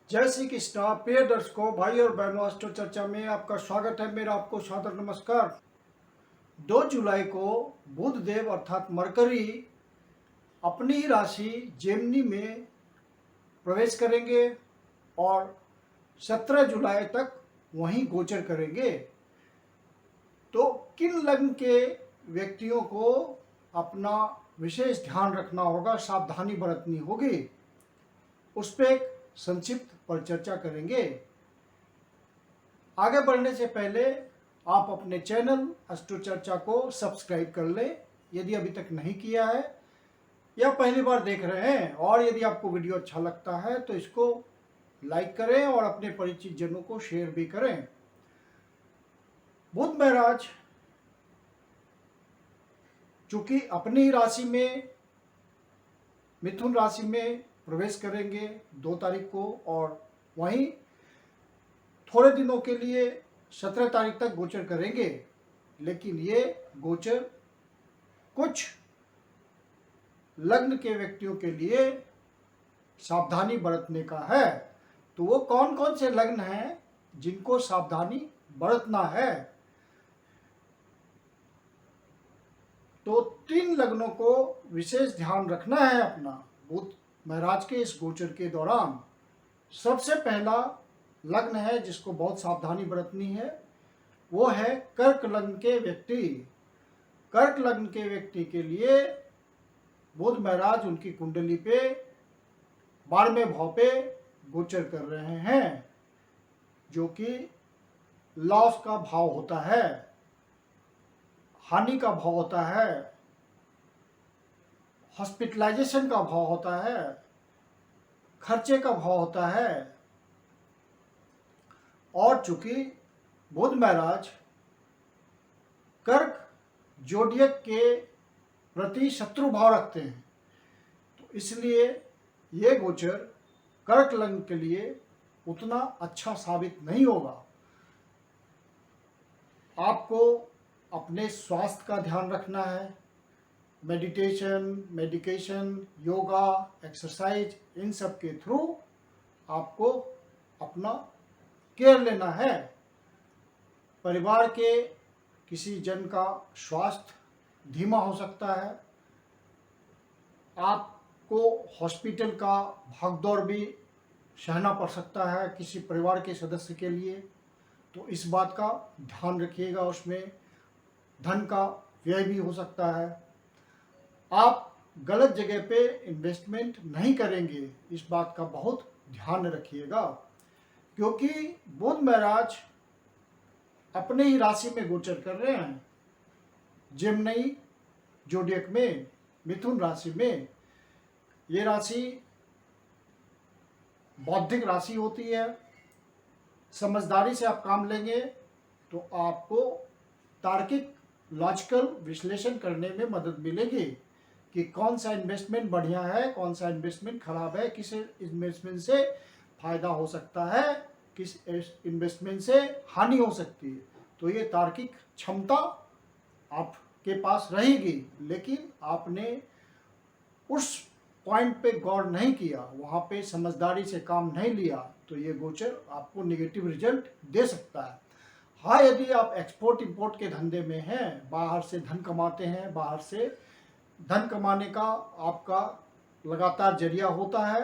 जय श्री कृष्णा। प्रिय दर्शकों, भाई और बहनों, अस्ट्रो चर्चा में आपका स्वागत है। मेरा आपको सादर नमस्कार। 2 जुलाई को बुध देव अर्थात मरकरी अपनी ही राशि जेमिनी में प्रवेश करेंगे और 17 जुलाई तक वहीं गोचर करेंगे। तो किन लग्न के व्यक्तियों को अपना विशेष ध्यान रखना होगा, सावधानी बरतनी होगी, उस पर एक संक्षिप्त परिचर्चा करेंगे। आगे बढ़ने से पहले आप अपने चैनल अस्ट्रो चर्चा को सब्सक्राइब कर लें यदि अभी तक नहीं किया है या पहली बार देख रहे हैं, और यदि आपको वीडियो अच्छा लगता है तो इसको लाइक करें और अपने परिचित जनों को शेयर भी करें। बुध महाराज चूंकि अपनी ही राशि में मिथुन राशि में प्रवेश करेंगे 2 तारीख को, और वहीं थोड़े दिनों के लिए 17 तारीख तक गोचर करेंगे, लेकिन ये गोचर कुछ लग्न के व्यक्तियों के लिए सावधानी बरतने का है। तो वो कौन कौन से लग्न हैं जिनको सावधानी बरतना है? तो 3 लग्नों को विशेष ध्यान रखना है अपना बुध महाराज के इस गोचर के दौरान। सबसे पहला लग्न है जिसको बहुत सावधानी बरतनी है, वो है कर्क लग्न के व्यक्ति। कर्क लग्न के व्यक्ति के लिए बुध महाराज उनकी कुंडली पे 12वें भाव पे गोचर कर रहे हैं, जो कि लॉस का भाव होता है, हानि का भाव होता है, हॉस्पिटलाइजेशन का भाव होता है, खर्चे का भाव होता है। और चूंकि बुध महाराज कर्क जोडियक के प्रति शत्रु भाव रखते हैं, तो इसलिए ये गोचर कर्क लग्न के लिए उतना अच्छा साबित नहीं होगा। आपको अपने स्वास्थ्य का ध्यान रखना है। मेडिकेशन, योगा, एक्सरसाइज, इन सब के थ्रू आपको अपना केयर लेना है। परिवार के किसी जन का स्वास्थ्य धीमा हो सकता है, आपको हॉस्पिटल का भागदौड़ भी सहना पड़ सकता है किसी परिवार के सदस्य के लिए, तो इस बात का ध्यान रखिएगा। उसमें धन का व्यय भी हो सकता है। आप गलत जगह पे इन्वेस्टमेंट नहीं करेंगे, इस बात का बहुत ध्यान रखिएगा, क्योंकि बुध महाराज अपने ही राशि में गोचर कर रहे हैं, जेमिनी जोडियक में, मिथुन राशि में। ये राशि बौद्धिक राशि होती है। समझदारी से आप काम लेंगे तो आपको तार्किक लॉजिकल विश्लेषण करने में मदद मिलेगी कि कौन सा इन्वेस्टमेंट बढ़िया है, कौन सा इन्वेस्टमेंट खराब है, किस इन्वेस्टमेंट से फायदा हो सकता है, किस इन्वेस्टमेंट से हानि हो सकती है। तो ये तार्किक क्षमता आपके पास रहेगी, लेकिन आपने उस पॉइंट पे गौर नहीं किया, वहाँ पे समझदारी से काम नहीं लिया, तो ये गोचर आपको नेगेटिव रिजल्ट दे सकता है। हाँ, यदि आप एक्सपोर्ट इंपोर्ट के धंधे में हैं, बाहर से धन कमाते हैं, बाहर से धन कमाने का आपका लगातार जरिया होता है,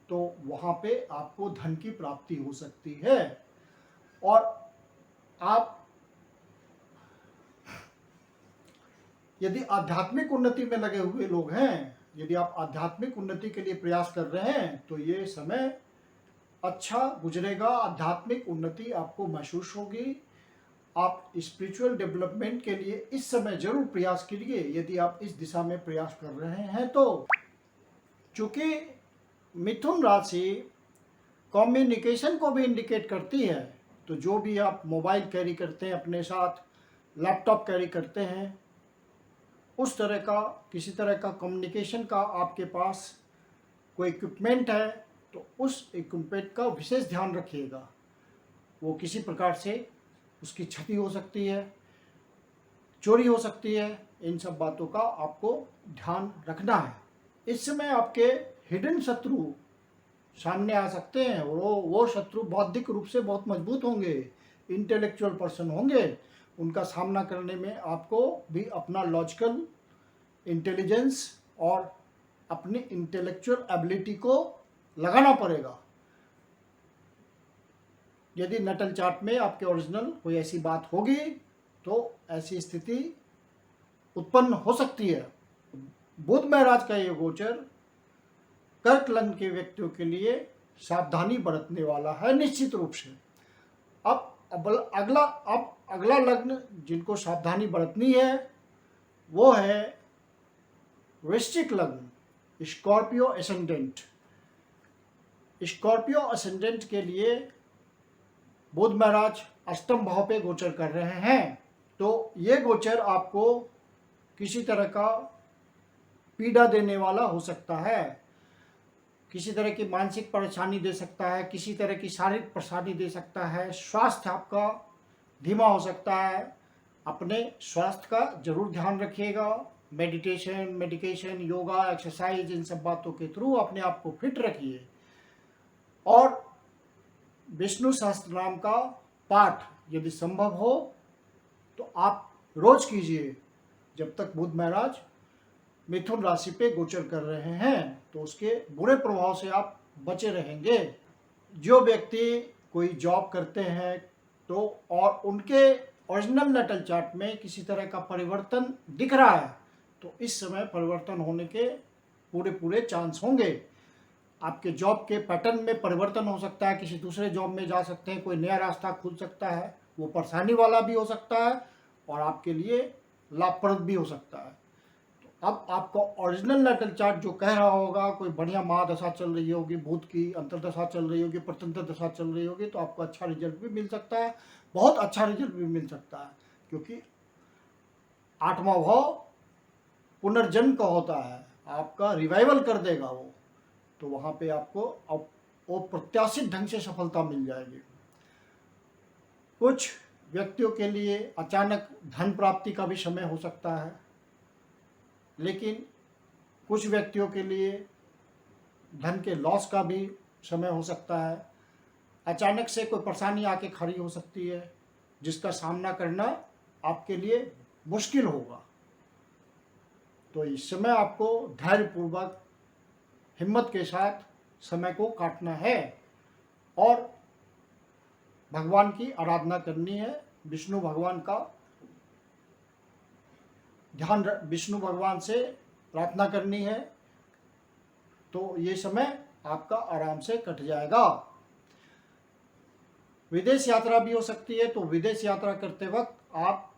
तो वहाँ पे आपको धन की प्राप्ति हो सकती है। और आप यदि आध्यात्मिक उन्नति में लगे हुए लोग हैं, यदि आप आध्यात्मिक उन्नति के लिए प्रयास कर रहे हैं, तो ये समय अच्छा गुजरेगा। आध्यात्मिक उन्नति आपको महसूस होगी। आप स्पिरिचुअल डेवलपमेंट के लिए इस समय जरूर प्रयास कीजिए, यदि आप इस दिशा में प्रयास कर रहे हैं तो। चूंकि मिथुन राशि कम्युनिकेशन को भी इंडिकेट करती है, तो जो भी आप मोबाइल कैरी करते हैं अपने साथ, लैपटॉप कैरी करते हैं, उस तरह का किसी तरह का कम्युनिकेशन का आपके पास कोई इक्विपमेंट है, तो उस इक्विपमेंट का विशेष ध्यान रखिएगा। वो किसी प्रकार से उसकी क्षति हो सकती है, चोरी हो सकती है, इन सब बातों का आपको ध्यान रखना है। इस समय आपके हिडन शत्रु सामने आ सकते हैं। वो शत्रु बौद्धिक रूप से बहुत मजबूत होंगे, इंटेलेक्चुअल पर्सन होंगे। उनका सामना करने में आपको भी अपना लॉजिकल इंटेलिजेंस और अपनी इंटेलेक्चुअल एबिलिटी को लगाना पड़ेगा। यदि नटल चार्ट में आपके ओरिजिनल कोई ऐसी बात होगी तो ऐसी स्थिति उत्पन्न हो सकती है। बुध महाराज का ये गोचर कर्क लग्न के व्यक्तियों के लिए सावधानी बरतने वाला है निश्चित रूप से। अब अगला लग्न जिनको सावधानी बरतनी है वो है वृश्चिक लग्न, स्कॉर्पियो एसेंडेंट। स्कॉर्पियो एसेंडेंट के लिए बुध महाराज अष्टम भाव पे गोचर कर रहे हैं, तो ये गोचर आपको किसी तरह का पीड़ा देने वाला हो सकता है, किसी तरह की मानसिक परेशानी दे सकता है, किसी तरह की शारीरिक परेशानी दे सकता है, स्वास्थ्य आपका धीमा हो सकता है। अपने स्वास्थ्य का जरूर ध्यान रखिएगा। मेडिकेशन, योगा, एक्सरसाइज, इन सब बातों के थ्रू अपने आप को फिट रखिए। और विष्णु सहस्त्र नाम का पाठ यदि संभव हो तो आप रोज कीजिए। जब तक बुध महाराज मिथुन राशि पे गोचर कर रहे हैं तो उसके बुरे प्रभाव से आप बचे रहेंगे। जो व्यक्ति कोई जॉब करते हैं तो और उनके ओरिजिनल नटल चार्ट में किसी तरह का परिवर्तन दिख रहा है तो इस समय परिवर्तन होने के पूरे चांस होंगे। आपके जॉब के पैटर्न में परिवर्तन हो सकता है, किसी दूसरे जॉब में जा सकते हैं, कोई नया रास्ता खुल सकता है, वो परेशानी वाला भी हो सकता है और आपके लिए लाभप्रद भी हो सकता है। तो अब आपका ओरिजिनल नटल चार्ट जो कह रहा होगा, कोई बढ़िया महादशा चल रही होगी, बुध की अंतर्दशा चल रही होगी, प्रत्यंतर दशा चल रही होगी, तो आपको अच्छा रिजल्ट भी मिल सकता है, बहुत अच्छा रिजल्ट भी मिल सकता है। क्योंकि 8वां भाव पुनर्जन्म का होता है, आपका रिवाइवल कर देगा वो, तो वहाँ पे आपको अप्रत्याशित ढंग से सफलता मिल जाएगी। कुछ व्यक्तियों के लिए अचानक धन प्राप्ति का भी समय हो सकता है, लेकिन कुछ व्यक्तियों के लिए धन के लॉस का भी समय हो सकता है। अचानक से कोई परेशानी आके खड़ी हो सकती है जिसका सामना करना आपके लिए मुश्किल होगा। तो इस समय आपको धैर्यपूर्वक हिम्मत के साथ समय को काटना है और भगवान की आराधना करनी है, विष्णु भगवान का ध्यान, विष्णु भगवान से प्रार्थना करनी है, तो ये समय आपका आराम से कट जाएगा। विदेश यात्रा भी हो सकती है, तो विदेश यात्रा करते वक्त आप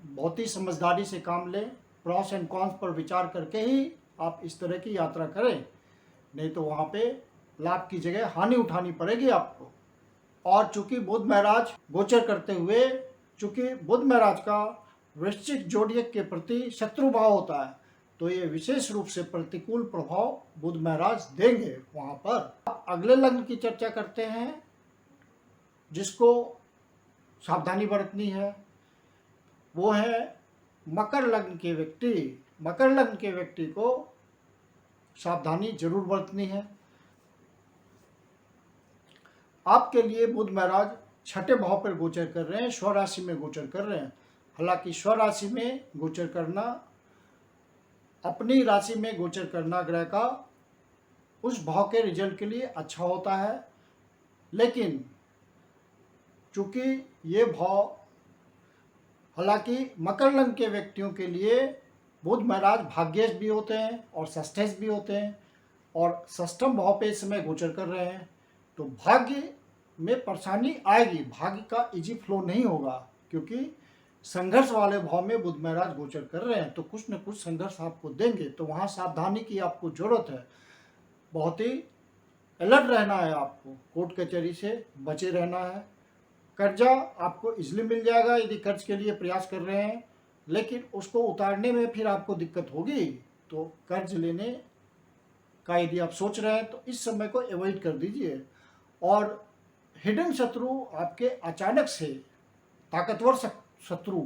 बहुत ही समझदारी से काम लें, प्रॉस एंड कॉन्स पर विचार करके ही आप इस तरह की यात्रा करें, नहीं तो वहाँ पे लाभ की जगह हानि उठानी पड़ेगी आपको। और चूंकि बुध महाराज गोचर करते हुए, चूंकि बुध महाराज का वृश्चिक जोडियक के प्रति शत्रु भाव होता है, तो ये विशेष रूप से प्रतिकूल प्रभाव बुध महाराज देंगे वहाँ पर। अब अगले लग्न की चर्चा करते हैं जिसको सावधानी बरतनी है, वो है मकर लग्न के व्यक्ति। मकर लग्न के व्यक्ति को सावधानी जरूर बरतनी है। आपके लिए बुध महाराज छठे भाव पर गोचर कर रहे हैं, स्वराशि में गोचर कर रहे हैं। हालांकि स्वराशि में गोचर करना, अपनी राशि में गोचर करना ग्रह का उस भाव के रिजल्ट के लिए अच्छा होता है, लेकिन चूंकि ये भाव, हालांकि मकर लग्न के व्यक्तियों के लिए बुध महाराज भाग्येश भी होते हैं और षष्ठेश भी होते हैं और षष्ठम भाव पे इस समय गोचर कर रहे हैं, तो भाग्य में परेशानी आएगी, भाग्य का इजी फ्लो नहीं होगा, क्योंकि संघर्ष वाले भाव में बुध महाराज गोचर कर रहे हैं, तो कुछ न कुछ संघर्ष आपको देंगे। तो वहाँ सावधानी की आपको जरूरत है, बहुत ही अलर्ट रहना है आपको, कोर्ट कचहरी से बचे रहना है। कर्जा आपको इजली मिल जाएगा यदि कर्ज के लिए प्रयास कर रहे हैं, लेकिन उसको उतारने में फिर आपको दिक्कत होगी, तो कर्ज लेने का यदि आप सोच रहे हैं तो इस समय को अवॉइड कर दीजिए। और हिडन शत्रु, आपके अचानक से ताकतवर शत्रु,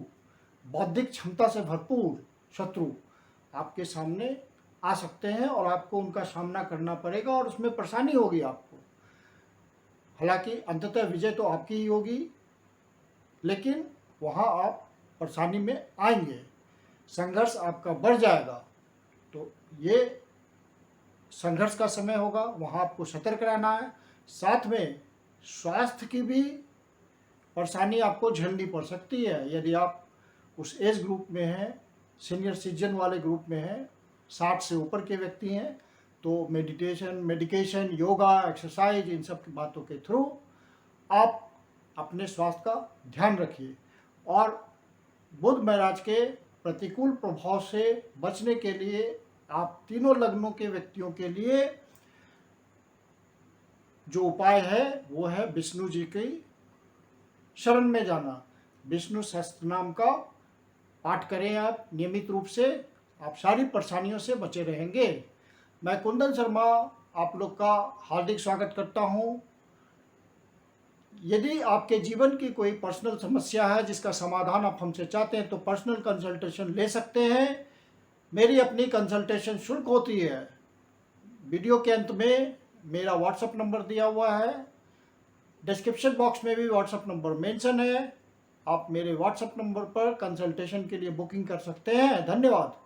बौद्धिक क्षमता से भरपूर शत्रु आपके सामने आ सकते हैं और आपको उनका सामना करना पड़ेगा और उसमें परेशानी होगी आपको। हालांकि अंततः विजय तो आपकी ही होगी, लेकिन वहाँ आप परेशानी में आएंगे, संघर्ष आपका बढ़ जाएगा। तो ये संघर्ष का समय होगा, वहाँ आपको सतर्क रहना है। साथ में स्वास्थ्य की भी परेशानी आपको झेलनी पड़ सकती है यदि आप उस एज ग्रुप में हैं, सीनियर सिटीजन वाले ग्रुप में हैं, 60 से ऊपर के व्यक्ति हैं, तो मेडिकेशन, योगा, एक्सरसाइज, इन सब की बातों के थ्रू आप अपने स्वास्थ्य का ध्यान रखिए। और बुध महाराज के प्रतिकूल प्रभाव से बचने के लिए आप तीनों लग्नों के व्यक्तियों के लिए जो उपाय है वो है विष्णु जी की शरण में जाना। विष्णु सहस्त्र नाम का पाठ करें आप नियमित रूप से, आप सारी परेशानियों से बचे रहेंगे। मैं कुंदन शर्मा आप लोग का हार्दिक स्वागत करता हूँ। यदि आपके जीवन की कोई पर्सनल समस्या है जिसका समाधान आप हमसे चाहते हैं तो पर्सनल कंसल्टेशन ले सकते हैं। मेरी अपनी कंसल्टेशन शुल्क होती है। वीडियो के अंत में मेरा व्हाट्सएप नंबर दिया हुआ है, डिस्क्रिप्शन बॉक्स में भी व्हाट्सएप नंबर मेंशन है। आप मेरे व्हाट्सएप नंबर पर कंसल्टेशन के लिए बुकिंग कर सकते हैं। धन्यवाद।